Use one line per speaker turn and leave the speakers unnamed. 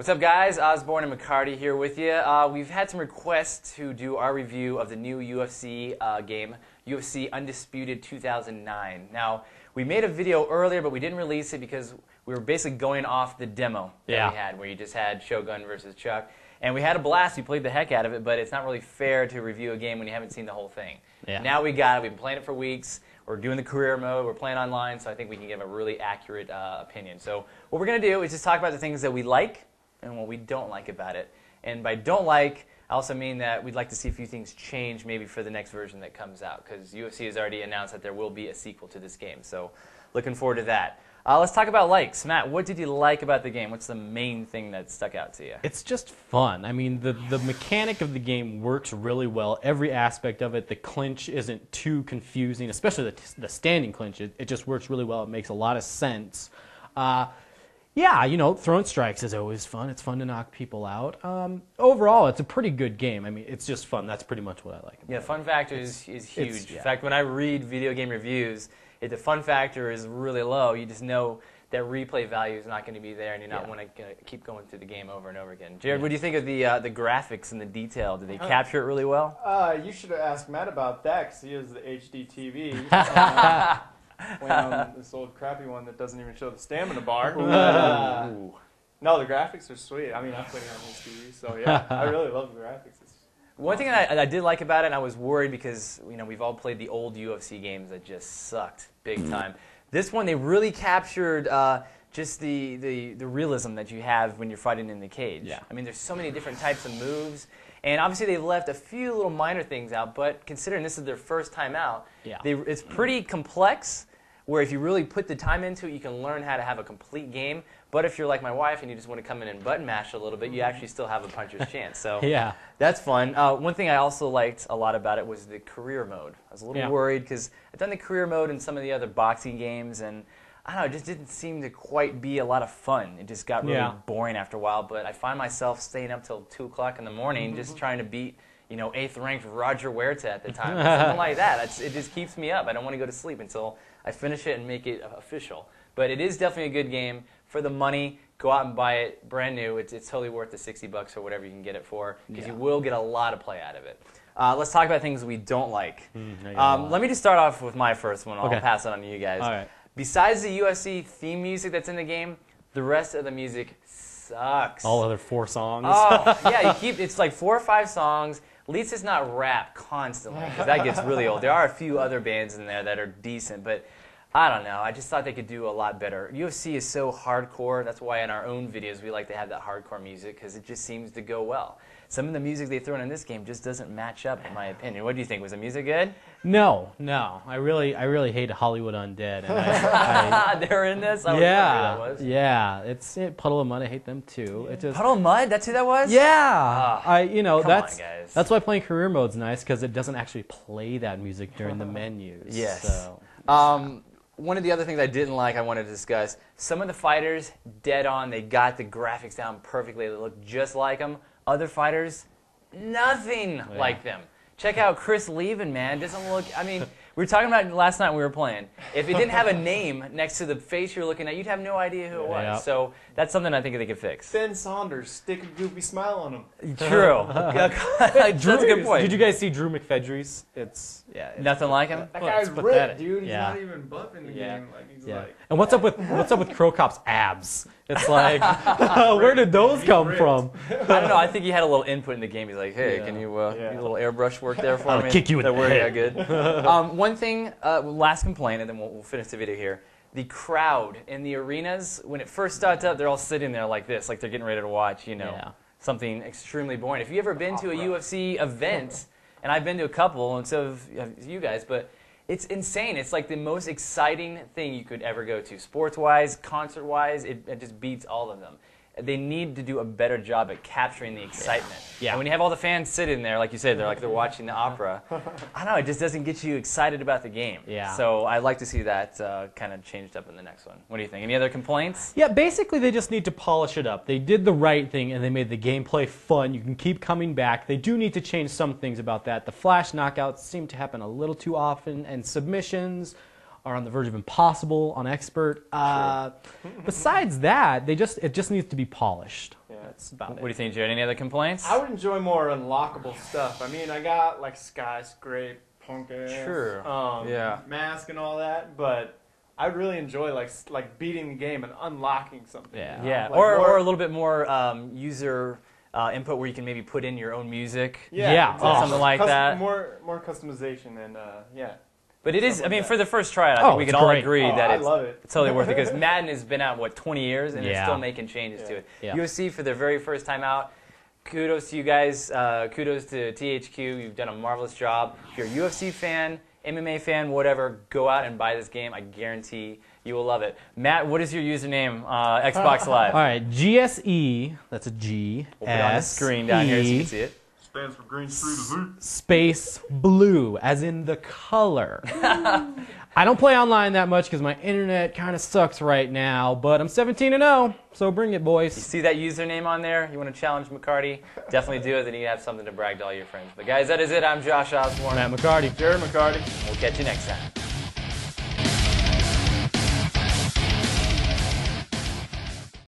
What's up, guys? Osborne and McCarty here with you. We've had some requests to do our review of the new UFC game, UFC Undisputed 2009. Now, we made a video earlier, but we didn't release it because we were basically going off the demo that we had, where you just had Shogun versus Chuck. And we had a blast. We played the heck out of it, but it's not really fair to review a game when you haven't seen the whole thing. Yeah. Now we got it. We've been playing it for weeks. We're doing the career mode. We're playing online, so I think we can give a really accurate opinion. So what we're going to do is just talk about the things that we like and what we don't like about it. And by don't like, I also mean that we'd like to see a few things change maybe for the next version that comes out, because UFC has already announced that there will be a sequel to this game. So looking forward to that. Let's talk about likes. Matt, what did you like about the game? What's the main thing that stuck out to you?
It's just fun. I mean, the mechanic of the game works really well. Every aspect of it, the clinch isn't too confusing, especially the standing clinch. It just works really well. It makes a lot of sense. Yeah, you know, throwing strikes is always fun. It's fun to knock people out. Overall, it's a pretty good game. I mean, it's just fun. That's pretty much what I like.
Yeah, fun factor is huge. In fact, when I read video game reviews, if the fun factor is really low, you just know that replay value is not going to be there, and you're not want to keep going through the game over and over again. Jared, what do you think of the graphics and the detail? Did they capture it really well?
You should have asked Matt about that, because he has the HD TV. Playing on this old crappy one that doesn't even show the stamina bar. No, the graphics are sweet. I mean, I played it on this TV, so yeah, I really love the graphics.
One thing I did like about it, and I was worried because we've all played the old UFC games that just sucked big time. This one, they really captured just the realism that you have when you're fighting in the cage. Yeah. I mean, there's so many different types of moves, and obviously they've left a few little minor things out, but considering this is their first time out, it's pretty complex, where if you really put the time into it, you can learn how to have a complete game. But if you're like my wife and you just want to come in and button mash a little bit, you actually still have a puncher's chance. So yeah, that's fun. One thing I also liked a lot about it was the career mode. I was a little worried because I've done the career mode in some of the other boxing games, and I don't know, it just didn't seem to quite be a lot of fun. It just got really boring after a while. But I find myself staying up till 2 o'clock in the morning just trying to beat 8th ranked Roger Huerta at the time. Something like that. It just keeps me up. I don't want to go to sleep until I finish it and make it official. But it is definitely a good game. For the money, go out and buy it brand new. It's totally worth the $60 or whatever you can get it for, because you will get a lot of play out of it. Let's talk about things we don't like. Let me just start off with my first one. I'll pass it on to you guys. All right. Besides the UFC theme music that's in the game, the rest of the music sucks.
All other 4 songs.
Oh, yeah, it's like 4 or 5 songs. At least it's not rap constantly, because that gets really old. There are a few other bands in there that are decent, but I don't know. I just thought they could do a lot better. UFC is so hardcore. That's why in our own videos we like to have that hardcore music, because it just seems to go well. Some of the music they throw in this game just doesn't match up, in my opinion. What do you think? Was the music good?
No. I really hate Hollywood Undead. And
they're in this? I
that was. Yeah. It's Puddle of Mud. I hate them too.
Yeah. Puddle of Mud? That's who that was?
Yeah.
That's
why playing career mode's nice, because it doesn't actually play that music during the menus.
Yes.
So.
One of the other things I didn't like, I wanted to discuss, some of the fighters, dead on, they got the graphics down perfectly. They look just like them. Other fighters, nothing like them. Check out Chris Levin, man. Doesn't look, I mean, we were talking about it last night when we were playing. If it didn't have a name next to the face you're looking at, you'd have no idea who it was. Yeah. So that's something I think they could fix.
Ben Saunders, stick a goofy smile on him.
True. That's a good point.
Did you guys see Drew McFedries?
Nothing like him.
That guy's ripped, dude. He's not even buff in the game. Like, he's like.
And what's up with Crow Cop's abs? It's like, where did those come from?
I don't know. I think he had a little input in the game. He's like, hey, can you do a little airbrush work there for me?
I'll kick you in the head.
Yeah, good. One thing, last complaint, and then we'll finish the video here. The crowd in the arenas, when it first starts up, they're all sitting there like this, like they're getting ready to watch, something extremely boring. If you've ever been to a UFC event, and I've been to a couple, and so have you guys, but it's insane. It's like the most exciting thing you could ever go to. Sports-wise, concert-wise, it just beats all of them. They need to do a better job at capturing the excitement. Yeah. And when you have all the fans sitting there, like you said, they're watching the opera. I don't know, it just doesn't get you excited about the game. Yeah. So I'd like to see that kind of changed up in the next one. What do you think? Any other complaints?
Yeah, basically they just need to polish it up. They did the right thing and they made the gameplay fun. You can keep coming back. They do need to change some things about that. The flash knockouts seem to happen a little too often, and submissions are on the verge of impossible on expert. Besides that, it just needs to be polished.
Yeah.
that's about
What
it.
do you think, Jared? Any other complaints?
I would enjoy more unlockable stuff. I mean, I got like skyscrape, punk ass,
Sure.
mask and all that, but I'd really enjoy like beating the game and unlocking something.
Yeah.
Yeah,
Like
or a little bit more user input where you can maybe put in your own music.
Yeah.
exactly.
Something like that.
More customization and yeah.
But it is,
Something
I mean,
like
for the first try, I
Oh,
think we
it's
can all
great.
agree that
I
it's
love it.
totally worth it because Madden has been out, what, 20 years, and it's
Yeah.
still making changes to it.
Yeah.
UFC, for their very first time out, kudos to you guys. Kudos to THQ. You've done a marvelous job. If you're a UFC fan, MMA fan, whatever, go out and buy this game. I guarantee you will love it. Matt, what is your username, Xbox Live?
All right, GSE, that's a G,
We'll put it on the screen down here so you can see it.
Stands for Green Street Elite.
space blue, as in the color. I don't play online that much because my internet kind of sucks right now, but I'm 17-0, so bring it, boys.
See that username on there? You want to challenge McCarty? Definitely do it, then you have something to brag to all your friends. But guys, that is it. I'm Josh Osborne.
Matt McCarty.
Jared McCarty.
We'll catch you next time.